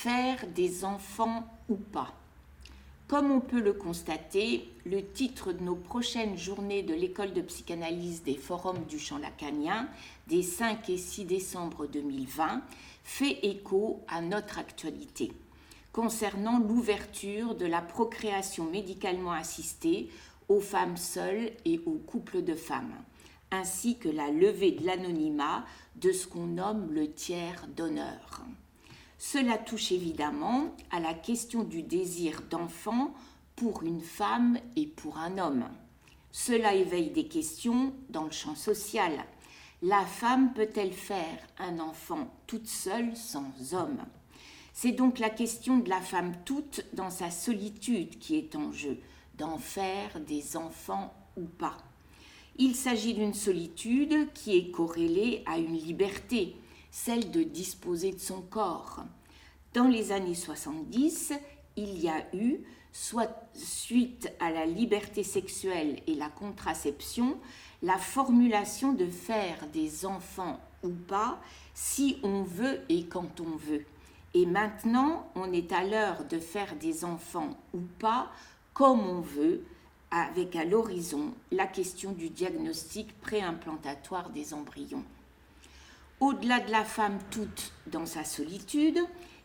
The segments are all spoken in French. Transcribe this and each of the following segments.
faire des enfants ou pas. Comme on peut le constater, le titre de nos prochaines journées de l'école de psychanalyse des forums du champ lacanien des 5 et 6 décembre 2020 fait écho à notre actualité concernant l'ouverture de la procréation médicalement assistée aux femmes seules et aux couples de femmes, ainsi que la levée de l'anonymat de ce qu'on nomme le tiers donneur. Cela touche évidemment à la question du désir d'enfant pour une femme et pour un homme. Cela éveille des questions dans le champ social. La femme peut-elle faire un enfant toute seule sans homme ? C'est donc la question de la femme toute dans sa solitude qui est en jeu, d'en faire des enfants ou pas. Il s'agit d'une solitude qui est corrélée à une liberté, celle de disposer de son corps. Dans les années 70, il y a eu, soit suite à la liberté sexuelle et la contraception, la formulation de faire des enfants ou pas si on veut et quand on veut. Et maintenant, on est à l'heure de faire des enfants ou pas comme on veut, avec à l'horizon la question du diagnostic préimplantatoire des embryons. Au-delà de la femme toute dans sa solitude,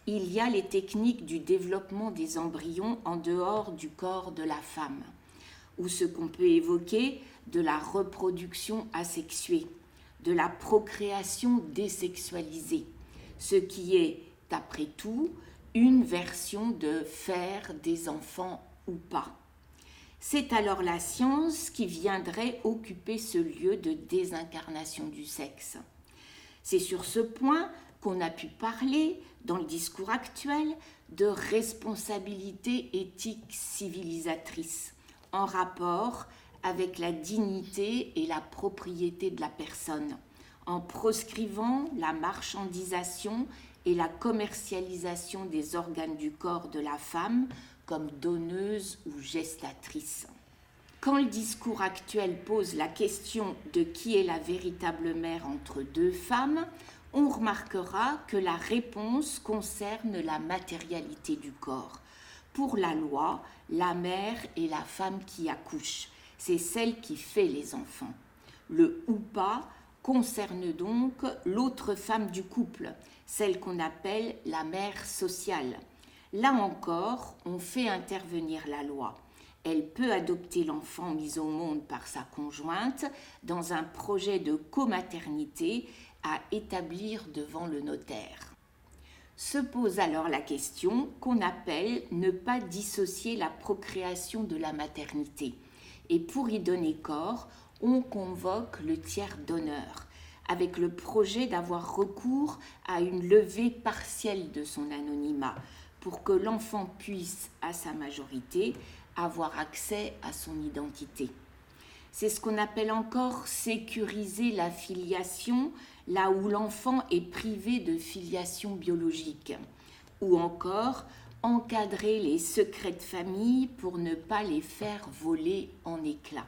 il y a les techniques du développement des embryons en dehors du corps de la femme, ou ce qu'on peut évoquer de la reproduction asexuée, de la procréation désexualisée, ce qui est, d'après tout, une version de faire des enfants ou pas. C'est alors la science qui viendrait occuper ce lieu de désincarnation du sexe. C'est sur ce point qu'on a pu parler, dans le discours actuel, de responsabilité éthique civilisatrice, en rapport avec la dignité et la propriété de la personne, en proscrivant la marchandisation et la commercialisation des organes du corps de la femme comme donneuse ou gestatrice. Quand le discours actuel pose la question de qui est la véritable mère entre deux femmes, on remarquera que la réponse concerne la matérialité du corps. Pour la loi, la mère est la femme qui accouche, c'est celle qui fait les enfants. Le ou pas concerne donc l'autre femme du couple, celle qu'on appelle la mère sociale. Là encore, on fait intervenir la loi. Elle peut adopter l'enfant mis au monde par sa conjointe dans un projet de comaternité à établir devant le notaire. Se pose alors la question qu'on appelle ne pas dissocier la procréation de la maternité. Et pour y donner corps, on convoque le tiers donneur, avec le projet d'avoir recours à une levée partielle de son anonymat, pour que l'enfant puisse, à sa majorité, avoir accès à son identité. C'est ce qu'on appelle encore sécuriser la filiation, là où l'enfant est privé de filiation biologique, ou encore encadrer les secrets de famille pour ne pas les faire voler en éclats.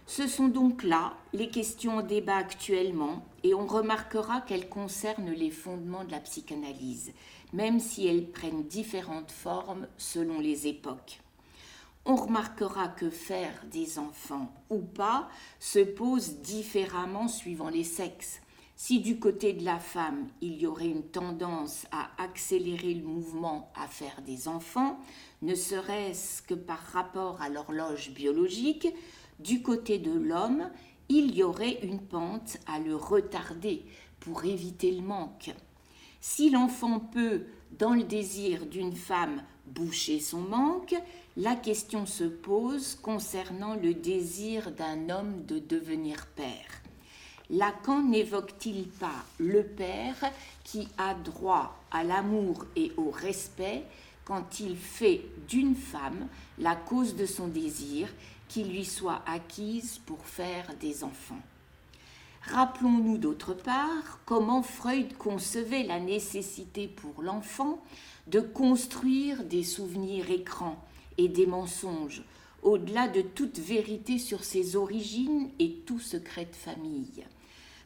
Ce sont donc là les questions en débat actuellement et on remarquera qu'elles concernent les fondements de la psychanalyse, même si elles prennent différentes formes selon les époques. On remarquera que faire des enfants ou pas se pose différemment suivant les sexes. Si du côté de la femme, il y aurait une tendance à accélérer le mouvement à faire des enfants, ne serait-ce que par rapport à l'horloge biologique, du côté de l'homme, il y aurait une pente à le retarder pour éviter le manque. Si l'enfant peut, dans le désir d'une femme, boucher son manque, la question se pose concernant le désir d'un homme de devenir père. Lacan n'évoque-t-il pas le père qui a droit à l'amour et au respect quand il fait d'une femme la cause de son désir qui lui soit acquise pour faire des enfants? Rappelons-nous d'autre part comment Freud concevait la nécessité pour l'enfant de construire des souvenirs écrans et des mensonges, au-delà de toute vérité sur ses origines et tout secret de famille.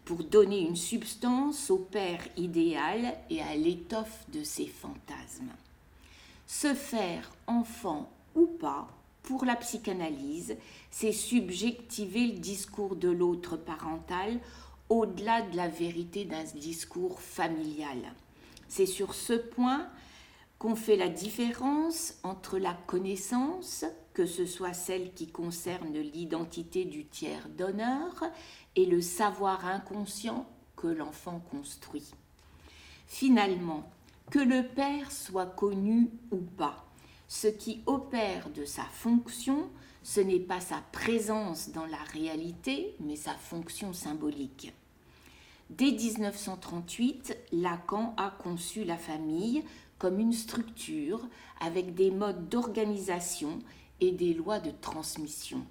pour donner une substance au père idéal et à l'étoffe de ses fantasmes. Se faire enfant ou pas, pour la psychanalyse, c'est subjectiver le discours de l'autre parental au-delà de la vérité d'un discours familial. C'est sur ce point qu'on fait la différence entre la connaissance, que ce soit celle qui concerne l'identité du tiers donneur, et le savoir inconscient que l'enfant construit. Finalement, que le père soit connu ou pas, ce qui opère de sa fonction, ce n'est pas sa présence dans la réalité, mais sa fonction symbolique. Dès 1938, Lacan a conçu la famille comme une structure avec des modes d'organisation et des lois de transmission.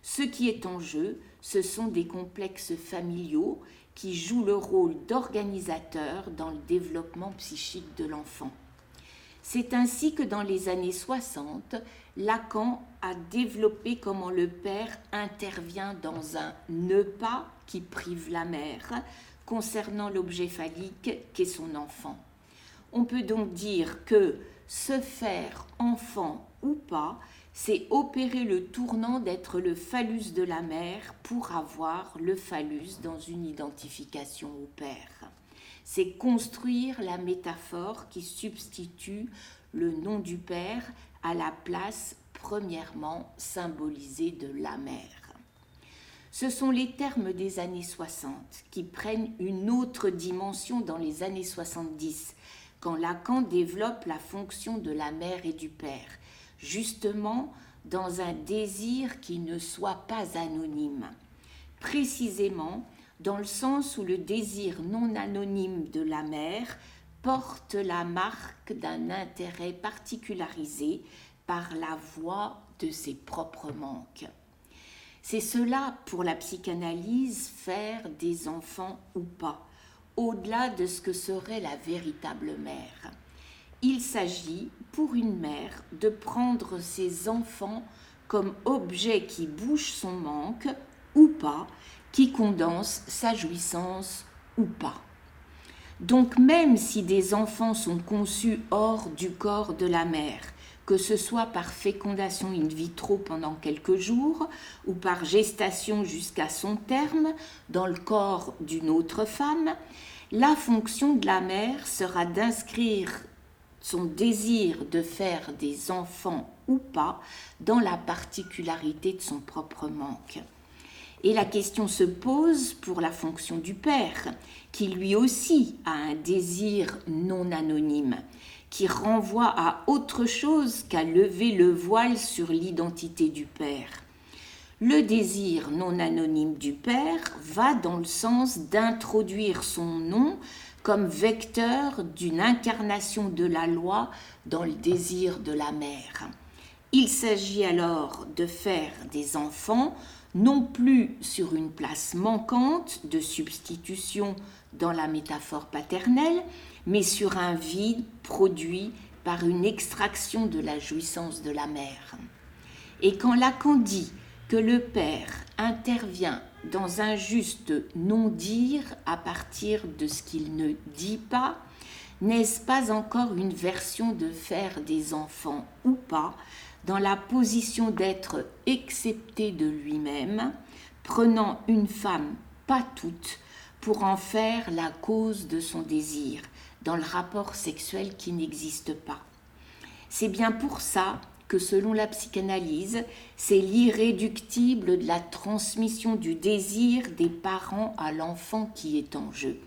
Ce qui est en jeu, ce sont des complexes familiaux qui jouent le rôle d'organisateur dans le développement psychique de l'enfant. C'est ainsi que dans les années 60, Lacan a développé comment le père intervient dans un « ne pas » qui prive la mère concernant l'objet phallique qu'est son enfant. On peut donc dire que se faire enfant ou pas, c'est opérer le tournant d'être le phallus de la mère pour avoir le phallus dans une identification au père. C'est construire la métaphore qui substitue le nom du père à la place premièrement symbolisée de la mère. Ce sont les termes des années 60 qui prennent une autre dimension dans les années 70, quand Lacan développe la fonction de la mère et du père, justement dans un désir qui ne soit pas anonyme, précisément dans le sens où le désir non anonyme de la mère porte la marque d'un intérêt particularisé par la voix de ses propres manques. C'est cela, pour la psychanalyse, faire des enfants ou pas, au-delà de ce que serait la véritable mère. Il s'agit, pour une mère, de prendre ses enfants comme objets qui bouchent son manque ou pas, qui condensent sa jouissance ou pas. Donc même si des enfants sont conçus hors du corps de la mère, que ce soit par fécondation in vitro pendant quelques jours ou par gestation jusqu'à son terme dans le corps d'une autre femme, la fonction de la mère sera d'inscrire son désir de faire des enfants ou pas dans la particularité de son propre manque. Et la question se pose pour la fonction du père, qui lui aussi a un désir non anonyme, qui renvoie à autre chose qu'à lever le voile sur l'identité du père. Le désir non anonyme du père va dans le sens d'introduire son nom comme vecteur d'une incarnation de la loi dans le désir de la mère. Il s'agit alors de faire des enfants non plus sur une place manquante de substitution dans la métaphore paternelle, mais sur un vide produit par une extraction de la jouissance de la mère. Et quand Lacan dit que le père intervient dans un juste non-dire à partir de ce qu'il ne dit pas, n'est-ce pas encore une version de faire des enfants ou pas, dans la position d'être excepté de lui-même, prenant une femme, pas toute, pour en faire la cause de son désir, dans le rapport sexuel qui n'existe pas. C'est bien pour ça que, selon la psychanalyse, c'est l'irréductible de la transmission du désir des parents à l'enfant qui est en jeu.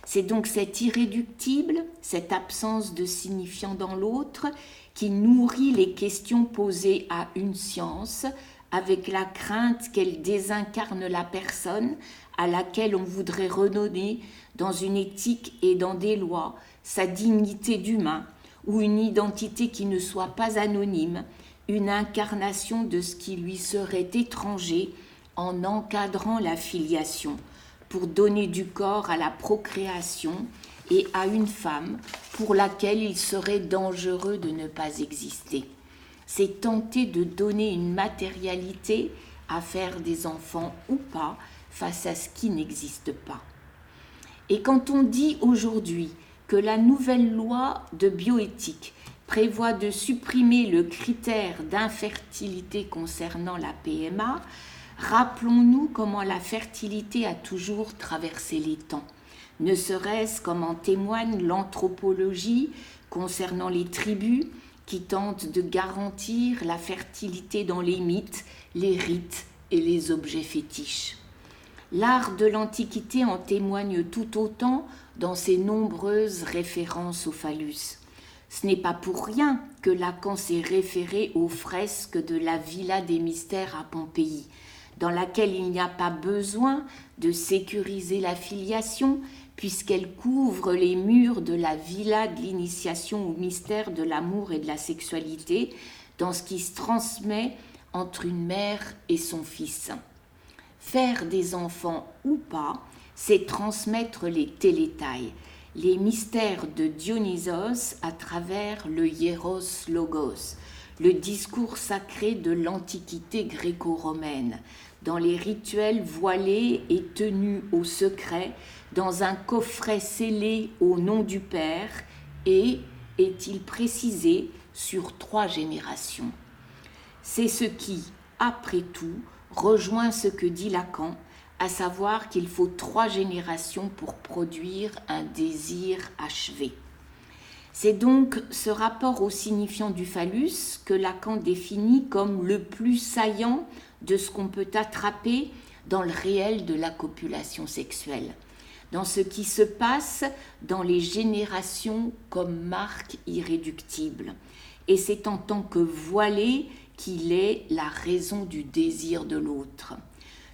C'est donc cet irréductible, cette absence de signifiant dans l'autre, qui nourrit les questions posées à une science, avec la crainte qu'elle désincarne la personne à laquelle on voudrait redonner, dans une éthique et dans des lois, sa dignité d'humain, ou une identité qui ne soit pas anonyme, une incarnation de ce qui lui serait étranger en encadrant la filiation, pour donner du corps à la procréation et à une femme pour laquelle il serait dangereux de ne pas exister. C'est tenter de donner une matérialité à faire des enfants ou pas face à ce qui n'existe pas. Et quand on dit aujourd'hui que la nouvelle loi de bioéthique prévoit de supprimer le critère d'infertilité concernant la PMA, rappelons-nous comment la fertilité a toujours traversé les temps, ne serait-ce comme en témoigne l'anthropologie concernant les tribus qui tentent de garantir la fertilité dans les mythes, les rites et les objets fétiches. L'art de l'Antiquité en témoigne tout autant dans ses nombreuses références au phallus. Ce n'est pas pour rien que Lacan s'est référé aux fresques de la Villa des Mystères à Pompéi, dans laquelle il n'y a pas besoin de sécuriser la filiation, puisqu'elle couvre les murs de la villa de l'initiation au mystère de l'amour et de la sexualité, dans ce qui se transmet entre une mère et son fils. Faire des enfants ou pas, c'est transmettre les télétailles, les mystères de Dionysos à travers le hieros logos, le discours sacré de l'Antiquité gréco-romaine, dans les rituels voilés et tenus au secret, dans un coffret scellé au nom du Père et, est-il précisé, sur 3 générations. C'est ce qui, après tout, rejoint ce que dit Lacan, à savoir qu'il faut 3 générations pour produire un désir achevé. C'est donc ce rapport au signifiant du phallus que Lacan définit comme le plus saillant de ce qu'on peut attraper dans le réel de la copulation sexuelle, dans ce qui se passe dans les générations comme marque irréductible. Et c'est en tant que voilé qu'il est la raison du désir de l'autre.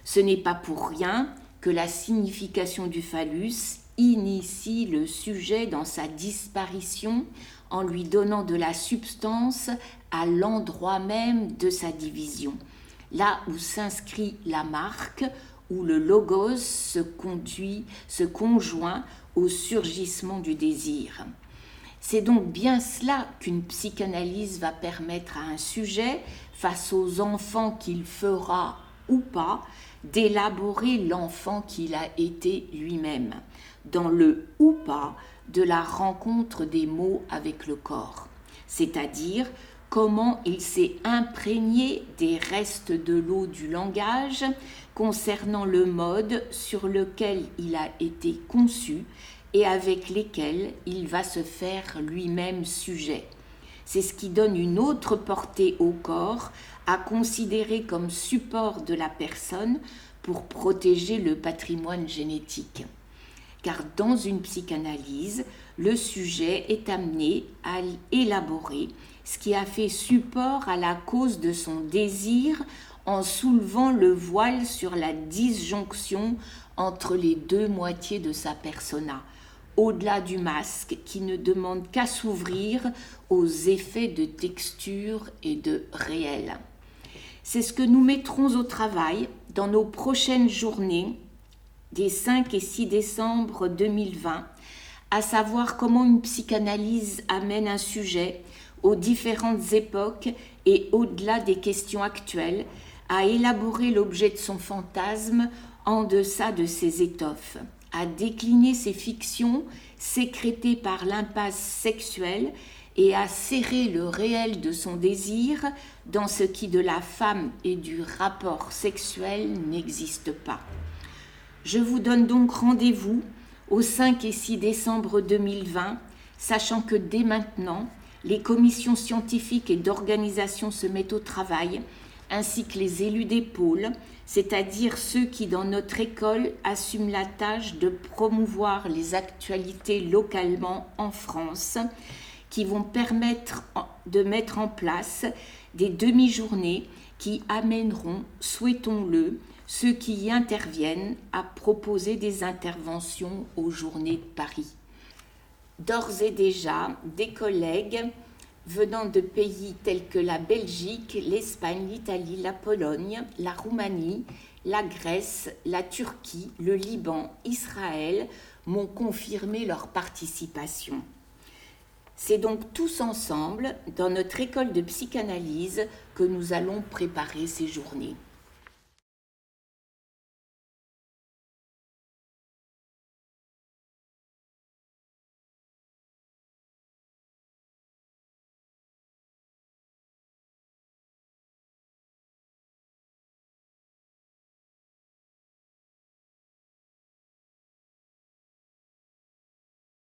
Ce n'est pas pour rien que la signification du phallus initie le sujet dans sa disparition en lui donnant de la substance à l'endroit même de sa division, là où s'inscrit la marque, où le logos se conjoint au surgissement du désir. C'est donc bien cela qu'une psychanalyse va permettre à un sujet, face aux enfants qu'il fera ou pas, d'élaborer l'enfant qu'il a été lui-même, dans le ou pas de la rencontre des mots avec le corps, c'est-à-dire comment il s'est imprégné des restes de l'eau du langage concernant le mode sur lequel il a été conçu et avec lesquels il va se faire lui-même sujet. C'est ce qui donne une autre portée au corps à considérer comme support de la personne pour protéger le patrimoine génétique. Car dans une psychanalyse, le sujet est amené à élaborer ce qui a fait support à la cause de son désir en soulevant le voile sur la disjonction entre les 2 moitiés de sa persona, au-delà du masque qui ne demande qu'à s'ouvrir aux effets de texture et de réel. C'est ce que nous mettrons au travail dans nos prochaines journées des 5 et 6 décembre 2020, à savoir comment une psychanalyse amène un sujet aux différentes époques et au-delà des questions actuelles, à élaborer l'objet de son fantasme en deçà de ses étoffes, à décliner ses fictions sécrétées par l'impasse sexuelle et à serrer le réel de son désir dans ce qui de la femme et du rapport sexuel n'existe pas. Je vous donne donc rendez-vous au 5 et 6 décembre 2020, sachant que dès maintenant, les commissions scientifiques et d'organisation se mettent au travail, ainsi que les élus des pôles, c'est-à-dire ceux qui, dans notre école, assument la tâche de promouvoir les actualités localement en France, qui vont permettre de mettre en place des demi-journées qui amèneront, souhaitons-le, ceux qui y interviennent à proposer des interventions aux Journées de Paris. D'ores et déjà, des collègues venant de pays tels que la Belgique, l'Espagne, l'Italie, la Pologne, la Roumanie, la Grèce, la Turquie, le Liban, Israël m'ont confirmé leur participation. C'est donc tous ensemble, dans notre école de psychanalyse, que nous allons préparer ces journées.